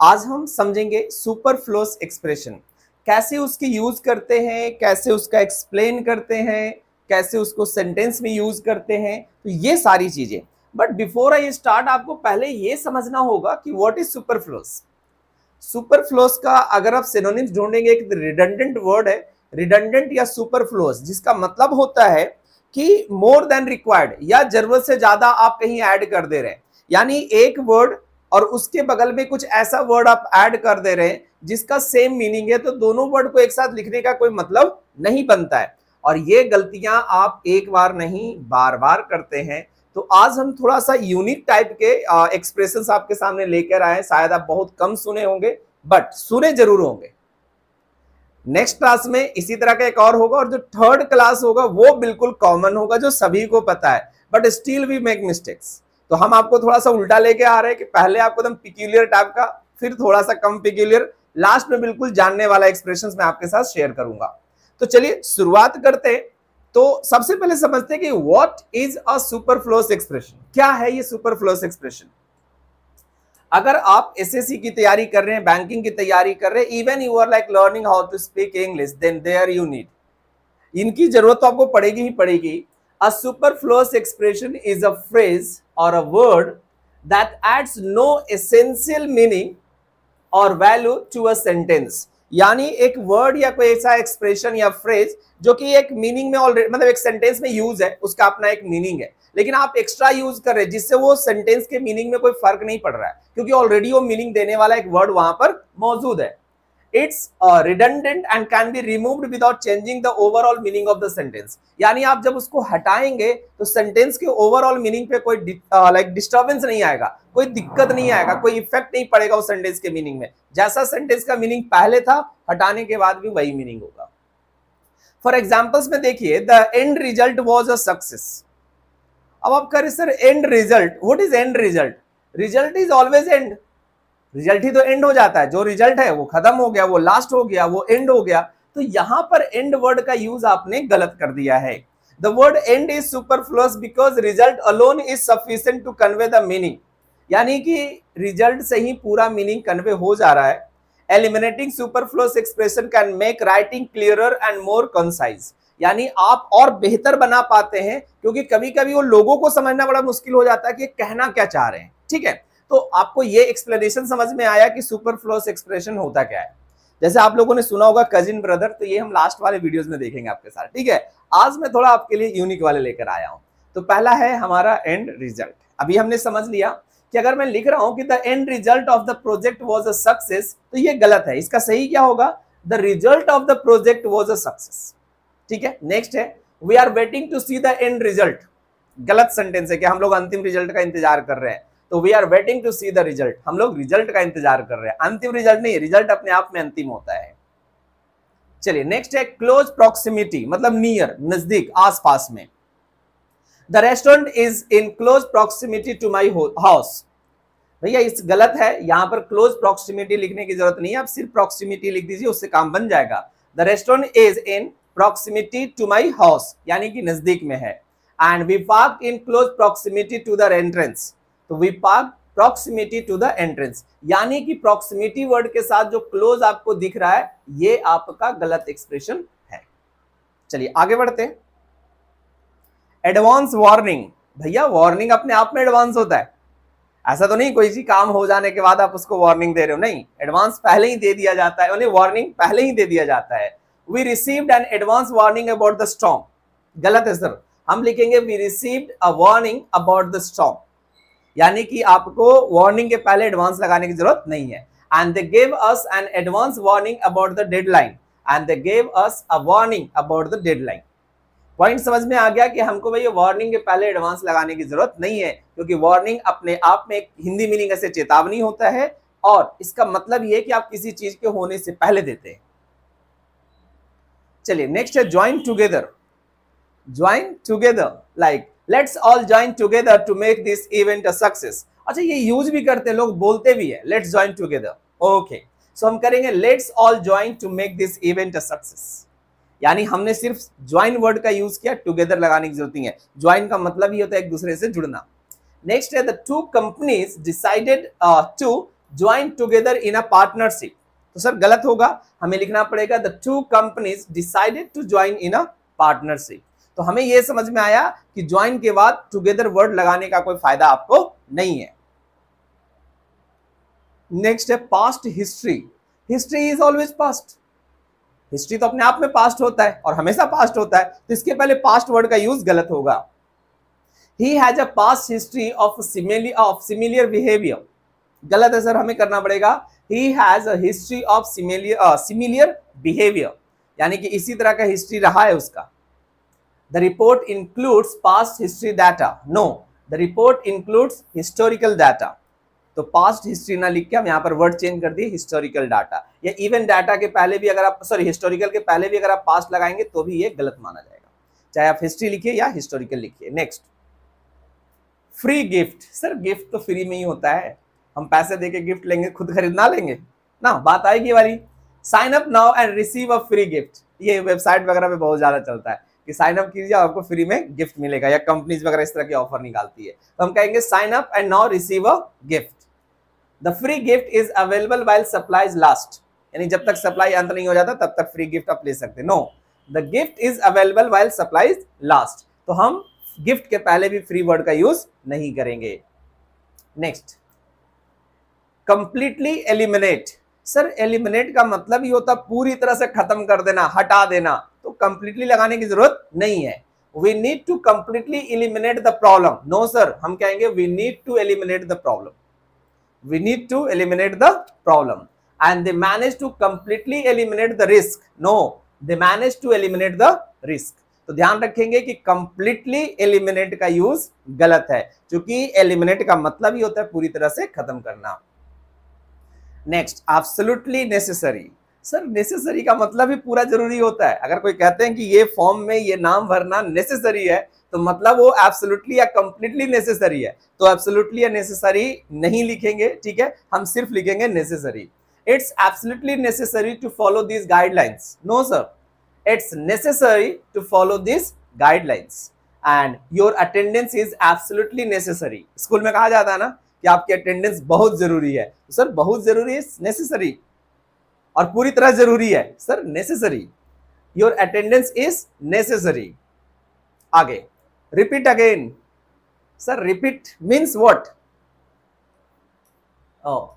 आज हम समझेंगे सुपरफ्लुअस एक्सप्रेशन, कैसे उसकी यूज करते हैं, कैसे उसका एक्सप्लेन करते हैं, कैसे उसको सेंटेंस में यूज करते हैं, तो ये सारी चीजें। बट बिफोर आई स्टार्ट, आपको पहले ये समझना होगा कि व्हाट इज सुपरफ्लुअस। सुपरफ्लुअस का अगर आप सिनोनिम्स ढूंढेंगे, एक रिडंडेंट वर्ड है, रिडंडेंट या सुपरफ्लुअस, जिसका मतलब होता है कि मोर देन रिक्वायर्ड, या जरूरत से ज्यादा आप कहीं ऐड कर दे रहे हैं। यानी एक वर्ड और उसके बगल में कुछ ऐसा वर्ड आप ऐड कर दे रहे हैं जिसका सेम मीनिंग है, तो दोनों वर्ड को एक साथ लिखने का कोई मतलब नहीं बनता है। और ये गलतियां आप एक बार नहीं बार बार करते हैं। तो आज हम थोड़ा सा यूनिक टाइप के एक्सप्रेशंस आपके सामने लेकर आए। शायद आप बहुत कम सुने होंगे, बट सुने जरूर होंगे। नेक्स्ट क्लास में इसी तरह का एक और होगा, और जो थर्ड क्लास होगा वो बिल्कुल कॉमन होगा, जो सभी को पता है, but still we make mistakes. तो हम आपको थोड़ा सा उल्टा लेके आ रहे हैं कि पहले आपको एकदम पिक्यूलियर टाइप का, फिर थोड़ा सा कम पिक्यूलियर, लास्ट में बिल्कुल जानने वाला एक्सप्रेशंस मैं आपके साथ शेयर करूंगा। तो चलिए शुरुआत करते हैं। तो सबसे पहले समझते हैं कि what is a superfluous expression. क्या है ये सुपरफ्लुअस एक्सप्रेशन? अगर आप एसएससी की तैयारी कर रहे हैं, बैंकिंग की तैयारी कर रहे हैं, even you are like learning how to speak English, then there you need, इनकी जरूरत तो आपको पड़ेगी ही पड़ेगी। A superfluous expression is a phrase or a word that adds no essential meaning or value to a sentence। यानी एक word या कोई ऐसा एक्सप्रेशन या फ्रेज जो कि एक मीनिंग में ऑलरेडी, मतलब एक सेंटेंस में यूज है, उसका अपना एक मीनिंग है, लेकिन आप एक्स्ट्रा यूज कर रहे हैं जिससे वो सेंटेंस के मीनिंग में कोई फर्क नहीं पड़ रहा है, क्योंकि ऑलरेडी वो मीनिंग देने वाला एक वर्ड वहां पर मौजूद है। It's redundant and can be removed without changing the overall meaning of the sentence। यानी आप जब उसको हटाएंगे तो सेंटेंस के ओवरऑल मीनिंग पे कोई डिस्टर्बेंस नहीं आएगा, कोई दिक्कत नहीं आएगा, कोई इफेक्ट नहीं पड़ेगा उस सेंटेंस के मीनिंग में। जैसा सेंटेंस का मीनिंग पहले था, हटाने के बाद भी वही मीनिंग होगा। फॉर एग्जाम्पल्स में देखिए, the end result was a success. अब आप कह रहे sir end result, what is end result? Result is always end, result ही तो एंड हो जाता है। जो रिजल्ट है वो खत्म हो गया, वो लास्ट हो गया, वो एंड हो गया। तो यहां पर एंड वर्ड का यूज आपने गलत कर दिया है। The word end is superfluous because result alone is sufficient to convey the meaning. यानी कि रिजल्ट से ही पूरा मीनिंग कन्वे हो जा रहा है। Eliminating superfluous expression can make writing clearer and more concise. यानी आप और बेहतर बना पाते हैं, क्योंकि कभी कभी वो लोगों को समझना बड़ा मुश्किल हो जाता है कि कहना क्या चाह रहे हैं। ठीक है, तो आपको ये एक्सप्लेनेशन समझ में आया कि सुपरफ्लुअस एक्सप्रेशन होता क्या है। जैसे आप लोगों ने सुना होगा कजिन ब्रदर, तो ये हम लास्ट वाले वीडियोस में देखेंगे आपके साथ। ठीक है, आज मैं थोड़ा आपके लिए यूनिक वाले लेकर आया हूं। तो पहला है हमारा एंड रिजल्ट। अभी हमने समझ लिया कि अगर मैं लिख रहा हूं कि the end result of the project was a success, तो ये गलत है। इसका सही क्या होगा? The result of the project was a success. ठीक है, नेक्स्ट है we are waiting to see the end result. गलत सेंटेंस है कि हम लोग अंतिम रिजल्ट का इंतजार कर रहे हैं। तो we are waiting to see the result, हम लोग रिजल्ट का इंतजार कर रहे हैं, अंतिम रिजल्ट नहीं। रिजल्ट अपने आप में अंतिम होता है। चलिए नेक्स्ट है क्लोज प्रॉक्सिमिटी, मतलब नियर, नजदीक, आसपास में। The restaurant is in close proximity to my house. भैया इस गलत है, यहां पर क्लोज प्रॉक्सिमिटी लिखने की जरूरत नहीं है, आप सिर्फ प्रॉक्सिमिटी लिख दीजिए, उससे काम बन जाएगा। The restaurant is in proximity to my house, यानी कि नजदीक में है। And we park in close proximity to the entrance. तो we park proximity to the entrance, यानी कि प्रॉक्सिमिटी वर्ड के साथ जो क्लोज आपको दिख रहा है, ये आपका गलत एक्सप्रेशन है। चलिए आगे बढ़ते हैं। Advance warning. भैया वार्निंग अपने आप में एडवांस होता है, ऐसा तो नहीं कोई सी काम हो जाने के बाद आप उसको वार्निंग दे रहे हो, नहीं। एडवांस पहले ही दे दिया जाता है, यानी वार्निंग पहले ही दे दिया जाता है। We received an advance warning about the storm. गलत है सर, हम लिखेंगे we received a warning about the storm, यानी कि आपको वार्निंग के पहले एडवांस लगाने की जरूरत नहीं है। And they gave us N advance warning about the deadline, and they gave us a warning about the deadline. Point समझ में आ गया कि हमको भाई वार्निंग के पहले एडवांस लगाने की जरूरत नहीं है, क्योंकि वार्निंग अपने आप में एक हिंदी मीनिंग ऐसे चेतावनी होता है, और इसका मतलब ये है कि आप किसी चीज के होने से पहले देते हैं। चलिए नेक्स्ट है join together. Join together, like let's all join together to make this event a success. अच्छा, ये यूज भी करते हैं लोग, बोलते भी है let's join together. Okay, so हम करेंगे let's all join to make this event a success, यानी हमने सिर्फ ज्वाइन वर्ड का यूज किया, टुगेदर लगाने की जरूरत नहीं है। ज्वाइन का मतलब ही होता है एक दूसरे से जुड़ना। नेक्स्ट है the two companies decided to join together in a partnership, तो सर गलत होगा, हमें लिखना पड़ेगा the two companies decided to join in a partnership. तो हमें यह समझ में आया कि ज्वाइन के बाद टुगेदर वर्ड लगाने का कोई फायदा आपको नहीं है। नेक्स्ट है past history. History is always past, history तो अपने आप में पास्ट होता है और हमेशा पास्ट होता है, तो इसके पहले पास्ट वर्ड का यूज गलत होगा। He has a past history of similar behaviour, गलत है सर, हमें करना पड़ेगा he has a history of similar behaviour, यानी कि इसी तरह का हिस्ट्री रहा है उसका। The report includes past history data, know the report includes historical data, तो पास्ट हिस्ट्री ना लिख के हम यहाँ पर वर्ड चेंज कर दिए हिस्टोरिकल डाटा, या इवन डाटा के पहले भी अगर आप हिस्टोरिकल के पहले भी अगर आप पास्ट लगाएंगे तो भी ये गलत माना जाएगा, चाहे आप हिस्ट्री लिखिए या हिस्टोरिकल लिखिए। Next free gift, sir gift तो फ्री में ही होता है, हम पैसे देके गिफ्ट लेंगे, खुद खरीदना लेंगे ना, बात आएगी वाली। Sign up now and receive a free gift, ये वेबसाइट वगैरह पे बहुत ज्यादा चलता है कि साइन अप कीजिए आपको फ्री में गिफ्ट मिलेगा, या कंपनीज वगैरह इस तरह की ऑफर निकालती है, तो हम कहेंगे sign up and now receive a gift. The free gift is available while supplies last, यानी जब तक सप्लाई अंत नहीं हो जाता तब तक फ्री गिफ्ट आप ले सकते। Know the gift is available while supplies last, तो हम गिफ्ट के पहले भी फ्री वर्ड का यूज नहीं करेंगे। Next completely eliminate, sir eliminate का मतलब ही होता पूरी तरह से खत्म कर देना, हटा देना, तो कंप्लीटली लगाने की जरूरत नहीं है। We need to completely eliminate the problem, no sir, हम कहेंगे we need to eliminate the problem, we need to eliminate the problem, and they managed to completely eliminate the risk, no they managed to eliminate the risk। तो ध्यान रखेंगे कि completely eliminate का use गलत है, क्योंकि eliminate का मतलब ही होता है पूरी तरह से खत्म करना। Next absolutely necessary, sir necessary का मतलब ही पूरा जरूरी होता है, अगर कोई कहते हैं कि ये फॉर्म में ये नाम भरना necessary है तो मतलब वो एब्सोल्युटली या कंप्लीटली नेसेसरी है, तो एब्सोल्युटली या नेसेसरी नहीं लिखेंगे, ठीक है, हम सिर्फ लिखेंगे necessary. It's absolutely necessary to follow this guidelines, no sir, it's necessary to follow this guidelines and your attendance is absolutely necessary. School में कहा जाता है ना कि आपकी अटेंडेंस बहुत जरूरी है, तो सर बहुत जरूरी है नेसेसरी, और पूरी तरह जरूरी है sir necessary, your attendance is necessary. आगे repeat again, sir repeat means what,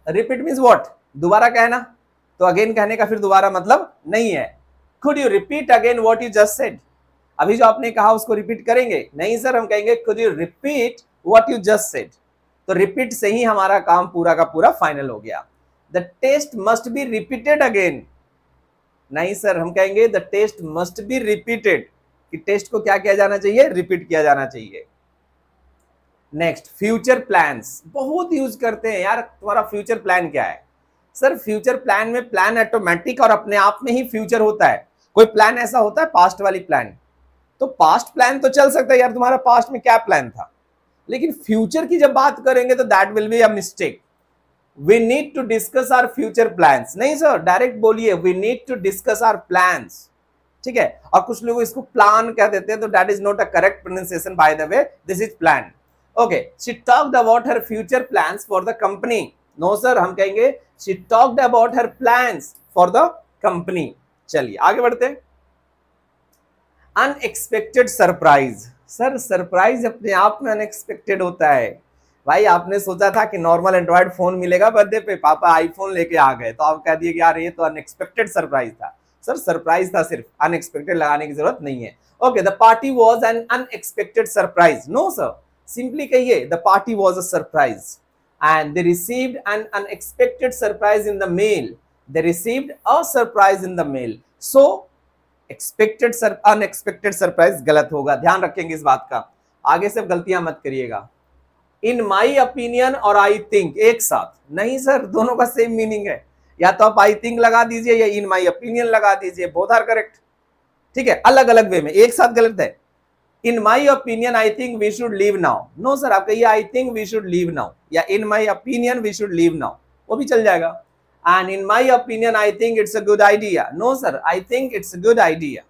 repeat means what, दोबारा कहना, तो अगेन कहने का फिर दोबारा मतलब नहीं है। Could you repeat again what you just said, अभी जो आपने कहा उसको रिपीट करेंगे, नहीं सर, हम कहेंगे could you repeat what you just said, तो रिपीट से ही हमारा काम पूरा का पूरा फाइनल हो गया। The test must be repeated again, नहीं सर, हम कहेंगे the test must be repeated, कि टेस्ट को क्या किया जाना चाहिए, रिपीट किया जाना चाहिए। नेक्स्ट फ्यूचर प्लान्स, बहुत यूज करते हैं यार, तुम्हारा फ्यूचर प्लान क्या है, सर फ्यूचर प्लान में प्लान ऑटोमेटिक और अपने आप में ही फ्यूचर होता है, कोई प्लान ऐसा होता है पास्ट वाली प्लान, तो पास्ट प्लान तो चल सकता है यार, तुम्हारा पास्ट में क्या प्लान था, लेकिन फ्यूचर की जब बात करेंगे तो that will be a mistake. We need to discuss our future plans, नहीं सर, डायरेक्ट बोलिए we need to discuss our plans, ठीक है, और कुछ लोग इसको प्लान कह देते हैं, तो that is not a correct pronunciation, by the way this is plan. Okay, she talked about her future plans for the company, no sir, हम कहेंगे she talked about her plans for the company. चलिए आगे बढ़ते हैं। Unexpected surprise, sir surprise अपने आप में unexpected होता है, भाई आपने सोचा था कि नॉर्मल एंड्रॉइड फोन मिलेगा बर्थडे पे, पापा आईफोन लेके आ गए, तो आप कह दिए कि यार ये तो अनएक्सपेक्टेड सरप्राइज था, सर सरप्राइज था, सिर्फ अनएक्सपेक्टेड लगाने की जरूरत नहीं है। Okay, the party was an unexpected surprise, no sir, simply कहिए the party was a surprise and they received an unexpected surprise in the mail, they received a surprise in the mail, so expected unexpected surprise गलत होगा, ध्यान रखेंगे इस बात का, आगे से गलतियां मत करिएगा। इन माई ओपिनियन और आई थिंक एक साथ नहीं सर, दोनों का सेम मीनिंग है, या तो आप आई थिंक लगा दीजिए या इन माई ओपिनियन लगा दीजिए, बोथ आर करेक्ट, ठीक है, अलग अलग वे में, एक साथ गलत है। In my opinion I think we should leave now, no sir, आप कहिए I think we should leave now, या in my opinion we should leave now, वो भी चल जाएगा। And in my opinion I think it's a good idea, no sir, I think it's a good idea.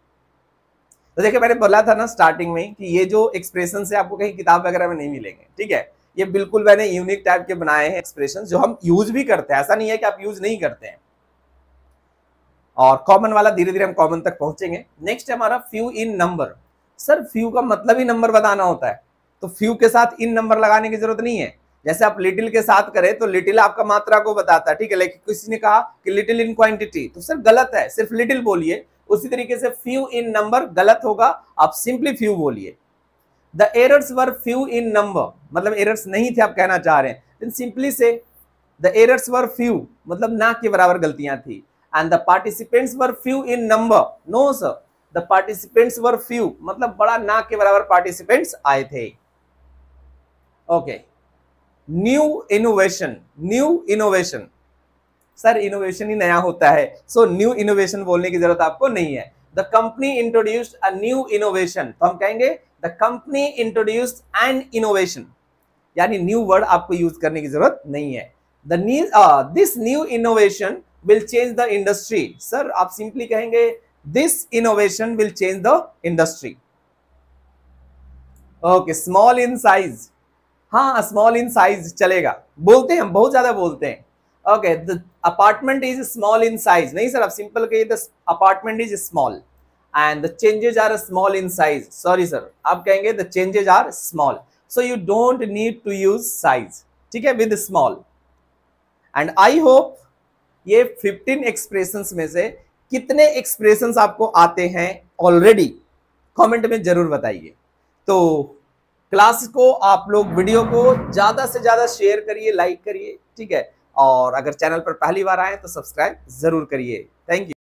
तो देखिए मैंने बोला था ना स्टार्टिंग में कि ये जो एक्सप्रेशन है आपको कहीं किताब वगैरह में नहीं मिलेंगे, ठीक है, ये बिल्कुल मैंने यूनिक टाइप के बनाए हैं एक्सप्रेशन, जो हम यूज भी करते हैं, ऐसा नहीं है कि आप यूज नहीं करते हैं। और कॉमन वाला धीरे धीरे हम कॉमन तक पहुंचेंगे। नेक्स्ट है हमारा few in number. Sir few का मतलब ही नंबर बताना होता है, तो फ्यू के साथ इन नंबर लगाने की जरूरत नहीं है। जैसे आप लिटिल के साथ करें तो लिटिल आपका मात्रा को बताता है, ठीक है, लेकिन किसी ने कहा कि लिटिल इन क्वांटिटी, तो सर गलत है, सिर्फ लिटिल बोलिए। उसी तरीके से फ्यू इन नंबर गलत होगा, आप सिंपली फ्यू बोलिए। The errors were few in number, मतलब एरर्स नहीं थे आप कहना चाह रहे हैं, then simply say the errors were few, मतलब ना के बराबर गलतियां थी। And the participants were few in number, no sir, the participants were few, मतलब बड़ा ना के बराबर पार्टिसिपेंट्स आए थे। Okay, new innovation, new innovation, sir innovation ही नया होता है, सो न्यू इनोवेशन बोलने की जरूरत आपको नहीं है। The company introduced a new innovation, तो हम कहेंगे the company introduced N innovation, यानी न्यू वर्ड आपको यूज करने की जरूरत नहीं है। This new innovation will change the industry, sir आप सिंपली कहेंगे this innovation will change the industry. Okay, small in size, हाँ स्मॉल इन साइज चलेगा, बोलते हैं हम, बहुत ज्यादा बोलते हैं। Okay, the apartment is small in size, नहीं सर आप सिंपल कहिए the apartment is small and the changes are small in size, sorry sir आप कहेंगे the changes are small, so you don't need to use size, ठीक है, with small. And I hope ये 15 expressions में से कितने expressions आपको आते हैं ऑलरेडी, कमेंट में जरूर बताइए। तो क्लास को आप लोग वीडियो को ज्यादा से ज्यादा शेयर करिए, लाइक करिए, ठीक है, और अगर चैनल पर पहली बार आए तो सब्सक्राइब जरूर करिए। Thank you.